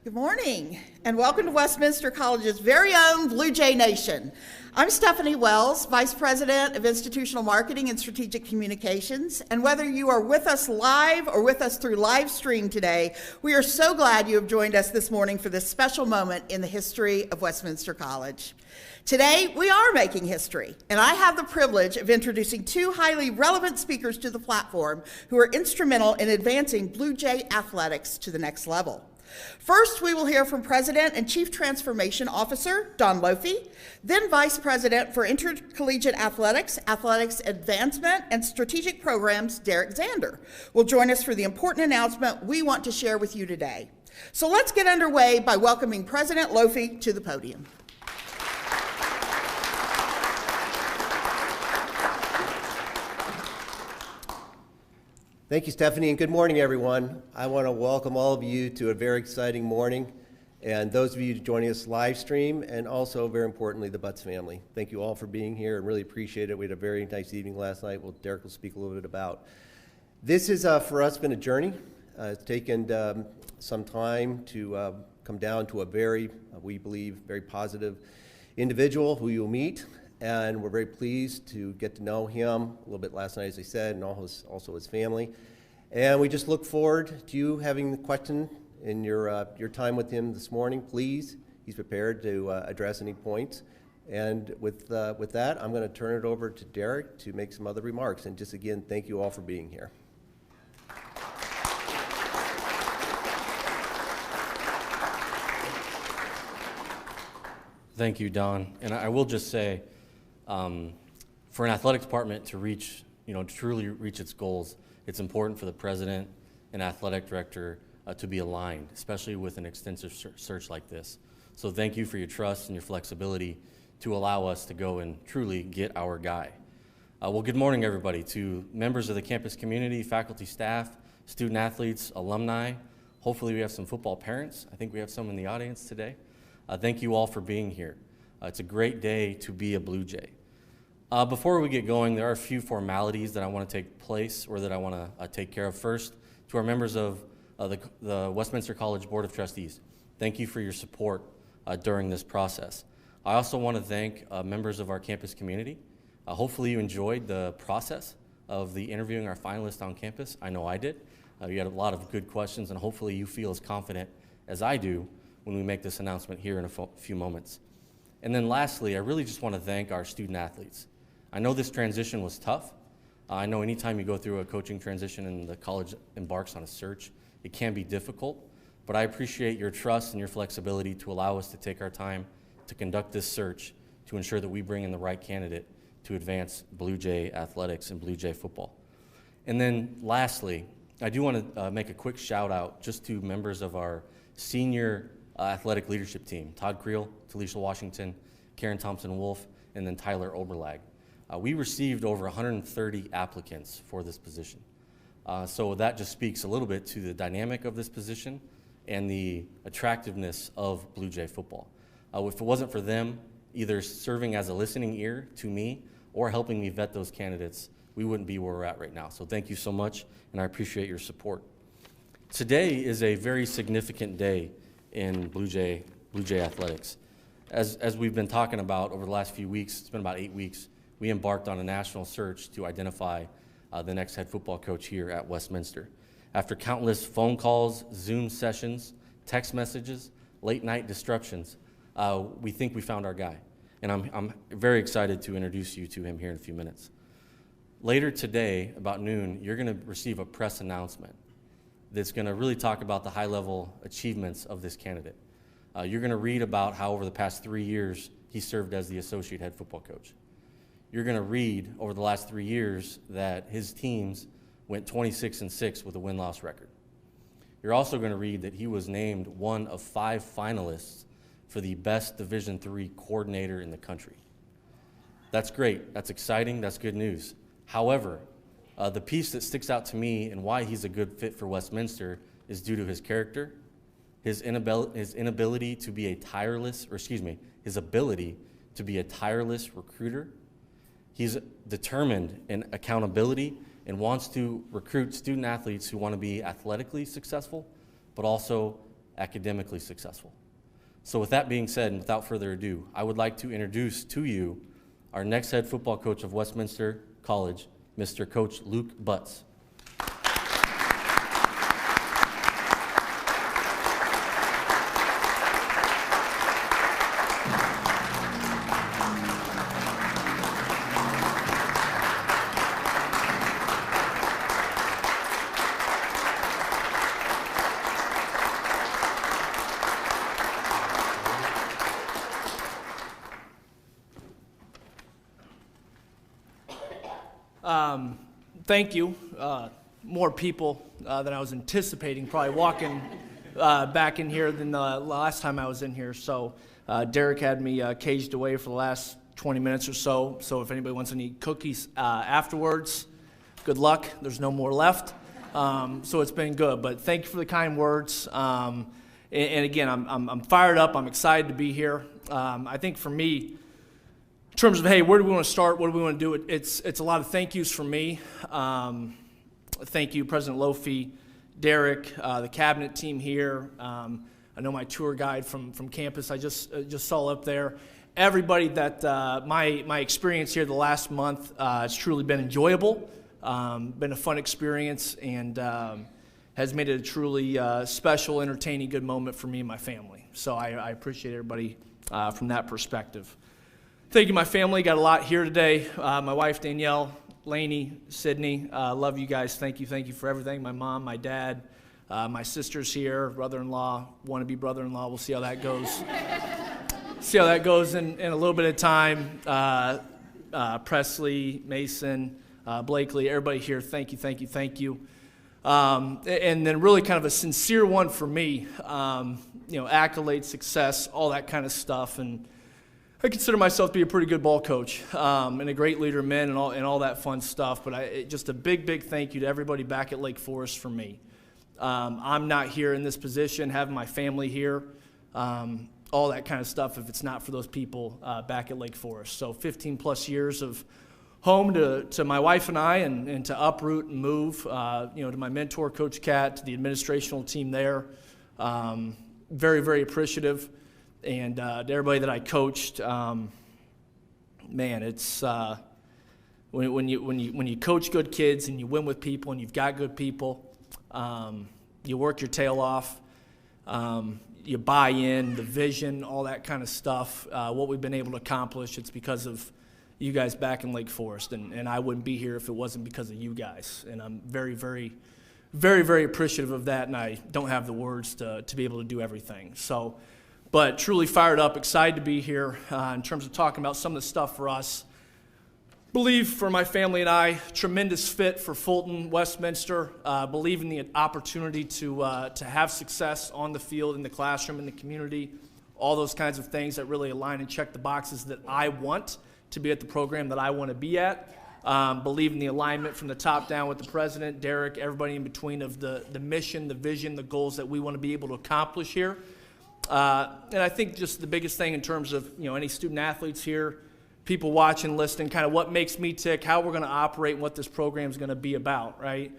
Good morning, and welcome to Westminster College's very own Blue Jay Nation. I'm Stephanie Wells, Vice President of Institutional Marketing and Strategic Communications, and whether you are with us live or with us through live stream today, we are so glad you have joined us this morning for this special moment in the history of Westminster College. Today, we are making history, and I have the privilege of introducing two highly relevant speakers to the platform who are instrumental in advancing Blue Jay athletics to the next level. First, we will hear from President and Chief Transformation Officer Don Lofi, then Vice President for Intercollegiate Athletics, Athletics Advancement, and Strategic Programs, Derek Zander, will join us for the important announcement we want to share with you today. So let's get underway by welcoming President Lofi to the podium. Thank you, Stephanie, and good morning, everyone. I want to welcome all of you to a very exciting morning, and those of you joining us live stream, and also, very importantly, the Butts family. Thank you all for being here and really appreciate it. We had a very nice evening last night. Well, Derek will speak a little bit about. This is, for us, been a journey. It's taken some time to come down to a very, we believe, very positive individual who you'll meet. And we're very pleased to get to know him a little bit last night, as I said, and also his family. And we just look forward to you having the question in your time with him this morning. Please, he's prepared to address any points. And with that, I'm going to turn it over to Derek to make some other remarks. And just again, thank you all for being here. Thank you, Don. And I will just say, for an athletic department to reach, truly reach its goals, it's important for the president and athletic director to be aligned, especially with an extensive search like this. So thank you for your trust and your flexibility to allow us to go and truly get our guy. Well, good morning, everybody, to members of the campus community, faculty, staff, student athletes, alumni. Hopefully we have some football parents. I think we have some in the audience today. Thank you all for being here. It's a great day to be a Blue Jay. Before we get going, there are a few formalities that I want to take place or that I want to take care of. First, to our members of the Westminster College Board of Trustees, thank you for your support during this process. I also want to thank members of our campus community. Hopefully you enjoyed the process of the interviewing our finalists on campus. I know I did. You had a lot of good questions, and hopefully you feel as confident as I do when we make this announcement here in a few moments. And then lastly, I really just want to thank our student athletes. I know this transition was tough. I know anytime you go through a coaching transition and the college embarks on a search, it can be difficult, but I appreciate your trust and your flexibility to allow us to take our time to conduct this search to ensure that we bring in the right candidate to advance Blue Jay athletics and Blue Jay football. And then lastly, I do want to make a quick shout out just to members of our senior athletic leadership team, Todd Creel, Talisha Washington, Karen Thompson-Wolf, and then Tyler Oberlag. We received over 130 applicants for this position. So that just speaks a little bit to the dynamic of this position and the attractiveness of Blue Jay football. If it wasn't for them either serving as a listening ear to me or helping me vet those candidates, we wouldn't be where we're at right now. So thank you so much, and I appreciate your support. Today is a very significant day in Blue Jay athletics. As we've been talking about over the last few weeks, it's been about 8 weeks, we embarked on a national search to identify the next head football coach here at Westminster. After countless phone calls, Zoom sessions, text messages, late night disruptions, we think we found our guy. And I'm very excited to introduce you to him here in a few minutes. Later today, about noon, you're gonna receive a press announcement that's gonna really talk about the high-level achievements of this candidate. You're gonna read about how over the past 3 years, he served as the associate head football coach. You're gonna read over the last 3 years that his teams went 26-6 with a win-loss record. You're also gonna read that he was named one of 5 finalists for the best Division III coordinator in the country. That's great, that's exciting, that's good news. However, the piece that sticks out to me and why he's a good fit for Westminster is due to his character, his ability to be a tireless recruiter. He's determined in accountability and wants to recruit student athletes who want to be athletically successful, but also academically successful. So with that being said, and without further ado, I would like to introduce to you our next head football coach of Westminster College, Mr. Coach Luke Butts. Thank you. More people than I was anticipating probably walking back in here than the last time I was in here. So Derek had me caged away for the last 20 minutes or so. So if anybody wants any cookies afterwards, good luck. There's no more left. So it's been good. But thank you for the kind words. And again, I'm fired up. I'm excited to be here. I think for me, in terms of, hey, where do we want to start? What do we want to do? It's a lot of thank yous from me. Thank you, President Lofi, Derek, the cabinet team here. I know my tour guide from campus I just saw up there. Everybody that my experience here the last month has truly been enjoyable, been a fun experience, and has made it a truly special, entertaining, good moment for me and my family. So I appreciate everybody from that perspective. Thank you, my family. Got a lot here today. My wife, Danielle, Lainey, Sydney. Love you guys. Thank you for everything. My mom, my dad, my sister's here, brother-in-law, wannabe brother-in-law. We'll see how that goes. See how that goes in a little bit of time. Presley, Mason, Blakely, everybody here. Thank you. And then really kind of a sincere one for me. Accolades, success, all that kind of stuff. And I consider myself to be a pretty good ball coach and a great leader of men and all that fun stuff. But just a big thank you to everybody back at Lake Forest for me. I'm not here in this position, having my family here, all that kind of stuff if it's not for those people back at Lake Forest. So 15 plus years of home to my wife and I, and to uproot and move, to my mentor, Coach Cat, to the administrational team there. Very appreciative. And to everybody that I coached, man, it's when you coach good kids and you win with people and you've got good people, you work your tail off, you buy in, the vision, all that kind of stuff. What we've been able to accomplish, it's because of you guys back in Lake Forest, and I wouldn't be here if it wasn't because of you guys. And I'm very appreciative of that, and I don't have the words to be able to do everything. So. But truly fired up, excited to be here in terms of talking about some of the stuff for us. Believe for my family and I, tremendous fit for Fulton, Westminster. Believe in the opportunity to have success on the field, in the classroom, in the community, all those kinds of things that really align and check the boxes that I want to be at the program that I want to be at. Believe in the alignment from the top down with the president, Derek, everybody in between of the mission, the vision, the goals that we want to be able to accomplish here. And I think just the biggest thing in terms of any student athletes here, people watching, listening, kind of what makes me tick, how we're going to operate, and what this program is going to be about, right?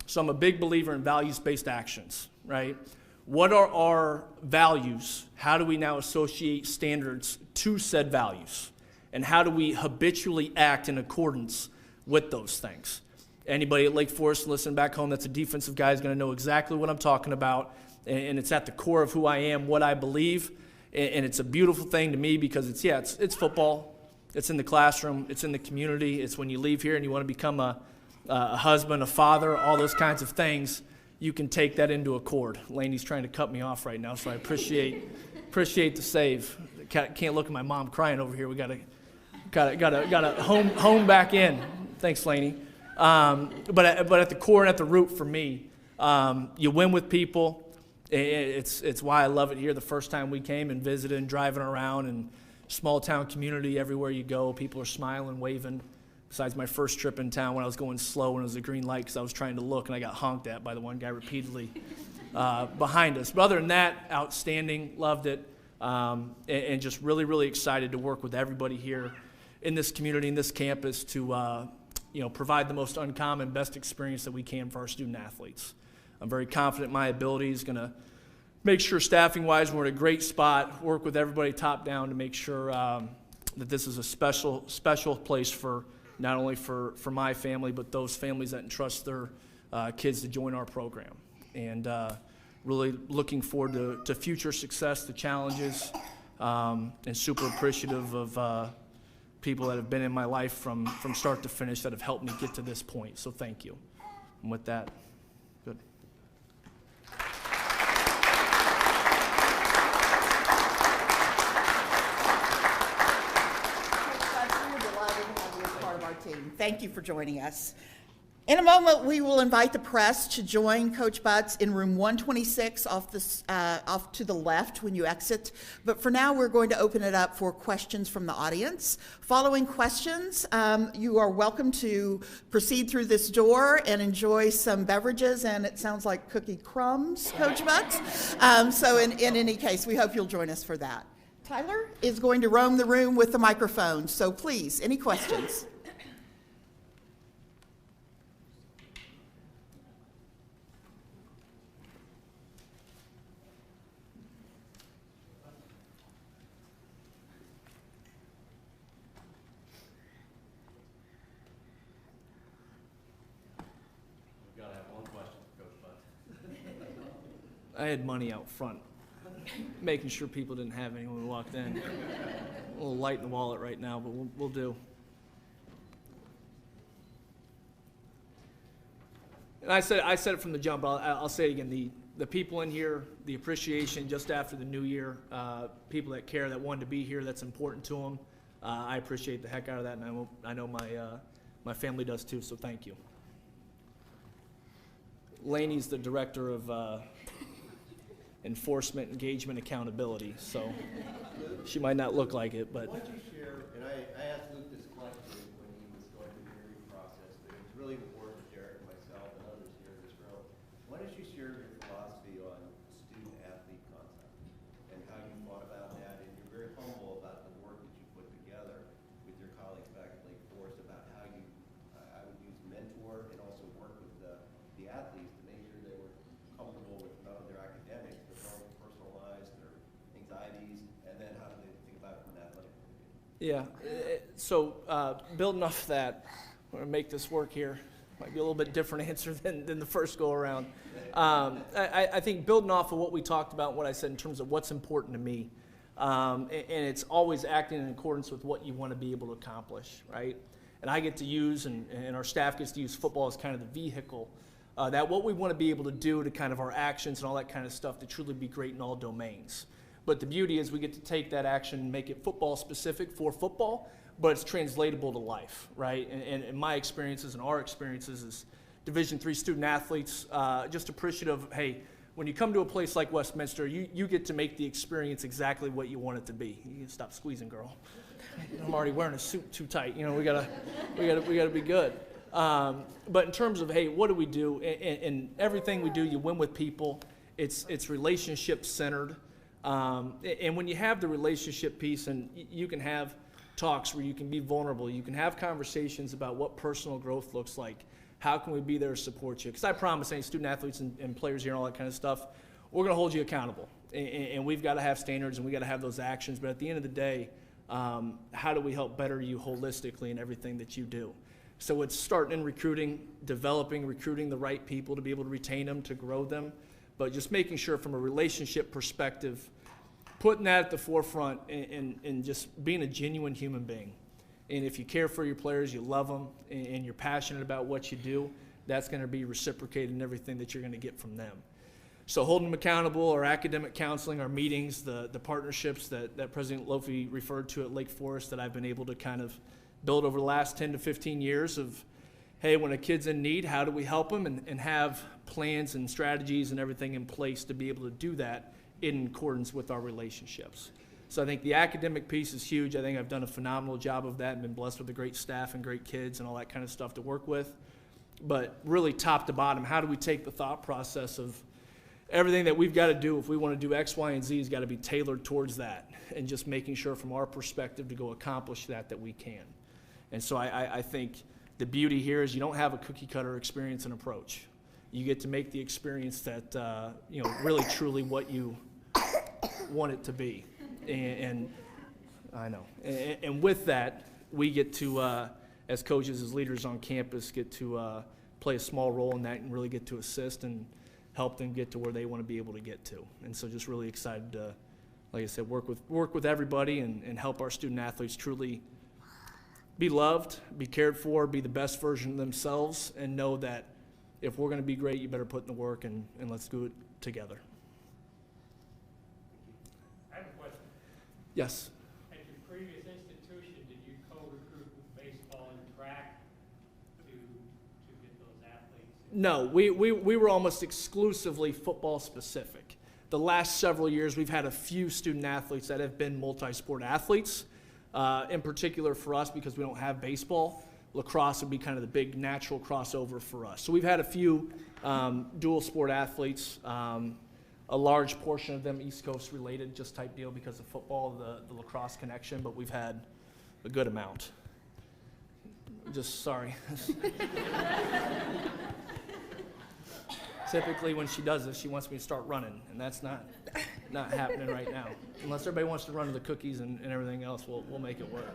So I'm a big believer in values-based actions, right? What are our values? How do we now associate standards to said values? And how do we habitually act in accordance with those things? Anybody at Lake Forest listening back home that's a defensive guy is going to know exactly what I'm talking about. And it's at the core of who I am, what I believe, and it's a beautiful thing to me because it's football, it's in the classroom, it's in the community, it's when you leave here and you want to become a husband, a father, all those kinds of things, you can take that into accord. Laney's trying to cut me off right now, so I appreciate the save. Can't look at my mom crying over here. We gotta home back in. Thanks, Laney. But at the core and at the root for me, you win with people. It's why I love it here. The first time we came and visited and driving around and small town community, everywhere you go, people are smiling, waving. Besides my first trip in town when I was going slow and it was a green light because I was trying to look and I got honked at by the one guy repeatedly behind us. But other than that, outstanding, loved it, and just really excited to work with everybody here in this community, in this campus to provide the most uncommon, best experience that we can for our student athletes. I'm very confident my ability is going to make sure staffing-wise we're in a great spot, work with everybody top down to make sure that this is a special place for not only for my family, but those families that entrust their kids to join our program. And really looking forward to future success, the challenges, and super appreciative of people that have been in my life from start to finish that have helped me get to this point. So thank you. And with that, good. Thank you for joining us. In a moment, we will invite the press to join Coach Butts in room 126 off to the left when you exit. But for now, we're going to open it up for questions from the audience. Following questions, you are welcome to proceed through this door and enjoy some beverages, and it sounds like cookie crumbs, Coach Butts. So in any case, we hope you'll join us for that. Tyler is going to roam the room with the microphone, so please, any questions? I had money out front, making sure people didn't have any when we walked in. A little light in the wallet right now, but we'll do. And I said it from the jump, but I'll say it again. The people in here, the appreciation just after the new year, people that care, that wanted to be here, that's important to them. I appreciate the heck out of that, and I know my family does too, so thank you. Laney's the director of enforcement, engagement, accountability, so she might not look like it, but. Why don't you share, and I asked Luke this question when he was going through the interview process, but it was really important to Derek and myself and others here in this room. Why don't you share your philosophy on student-athlete concept and how you thought about that, and you're very humble about the work that you put together with your colleagues back at Lake Forest about how you, I would use mentor and also work with the athletes to make sure they were comfortable with not only their academics, but their own personal lives, their anxieties, and then how do they think about it from an athletic point of view? Yeah, so building off that, I'm gonna make this work here. Might be a little bit different answer than the first go around. I think building off of what we talked about, what I said in terms of what's important to me, and it's always acting in accordance with what you want to be able to accomplish, right? And I get to use, and our staff gets to use football as kind of the vehicle that what we want to be able to do to kind of our actions and all that kind of stuff to truly be great in all domains. But the beauty is we get to take that action and make it football specific for football, but it's translatable to life, right? And in my experiences and our experiences as Division III student athletes, just appreciative of, hey, when you come to a place like Westminster, you get to make the experience exactly what you want it to be. You can stop squeezing, girl. I'm already wearing a suit too tight. You know, we gotta be good. But in terms of, hey, what do we do? And everything we do, you win with people. It's relationship centered. And when you have the relationship piece, and you can have talks where you can be vulnerable, you can have conversations about what personal growth looks like. How can we be there to support you? Because I promise any student athletes and players here and all that kind of stuff, we're going to hold you accountable. And we've got to have standards and we've got to have those actions. But at the end of the day, how do we help better you holistically in everything that you do? So it's starting in recruiting, recruiting the right people to be able to retain them, to grow them, but just making sure from a relationship perspective, putting that at the forefront and just being a genuine human being. And if you care for your players, you love them, and you're passionate about what you do, that's going to be reciprocated in everything that you're going to get from them. So holding them accountable, our academic counseling, our meetings, the partnerships that President Lofi referred to at Lake Forest that I've been able to kind of build over the last 10 to 15 years of, hey, when a kid's in need, how do we help them, and have plans and strategies and everything in place to be able to do that in accordance with our relationships. So I think the academic piece is huge. I think I've done a phenomenal job of that and been blessed with a great staff and great kids and all that kind of stuff to work with. But really top to bottom, how do we take the thought process of everything that we've got to do if we want to do X, Y, and Z has got to be tailored towards that, and just making sure from our perspective to go accomplish that we can. And so I think the beauty here is you don't have a cookie cutter experience and approach. you get to make the experience that, really truly what you want it to be. And I know. And with that, we get to, as coaches, as leaders on campus, get to play a small role in that and really get to assist and help them get to where they want to be able to get to. And so just really excited to, like I said, work with everybody and help our student athletes truly be loved, be cared for, be the best version of themselves, and know that if we're going to be great, you better put in the work and let's do it together. I have a question. Yes. At your previous institution, did you co-recruit with baseball and track to get those athletes? No, we were almost exclusively football specific. The last several years, we've had a few student athletes that have been multi-sport athletes. In particular for us, because we don't have baseball, lacrosse would be kind of the big natural crossover for us. So we've had a few dual sport athletes, a large portion of them East Coast related, just type deal because of football, the lacrosse connection, but we've had a good amount. Just sorry. Typically when she does this, she wants me to start running, and that's not happening right now. Unless everybody wants to run to the cookies and everything else, we'll make it work.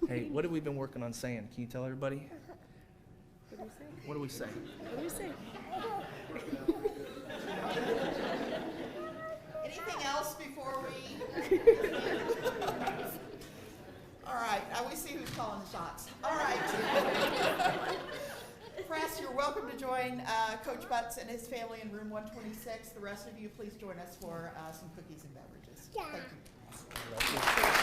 Hey, what have we been working on saying? Can you tell everybody? What do we say? What do we say? Anything else before we? All right, now we see who's calling the shots. All right. Press, you're welcome to join Coach Butts and his family in room 126. The rest of you, please join us for some cookies and beverages. Yeah. Thank you.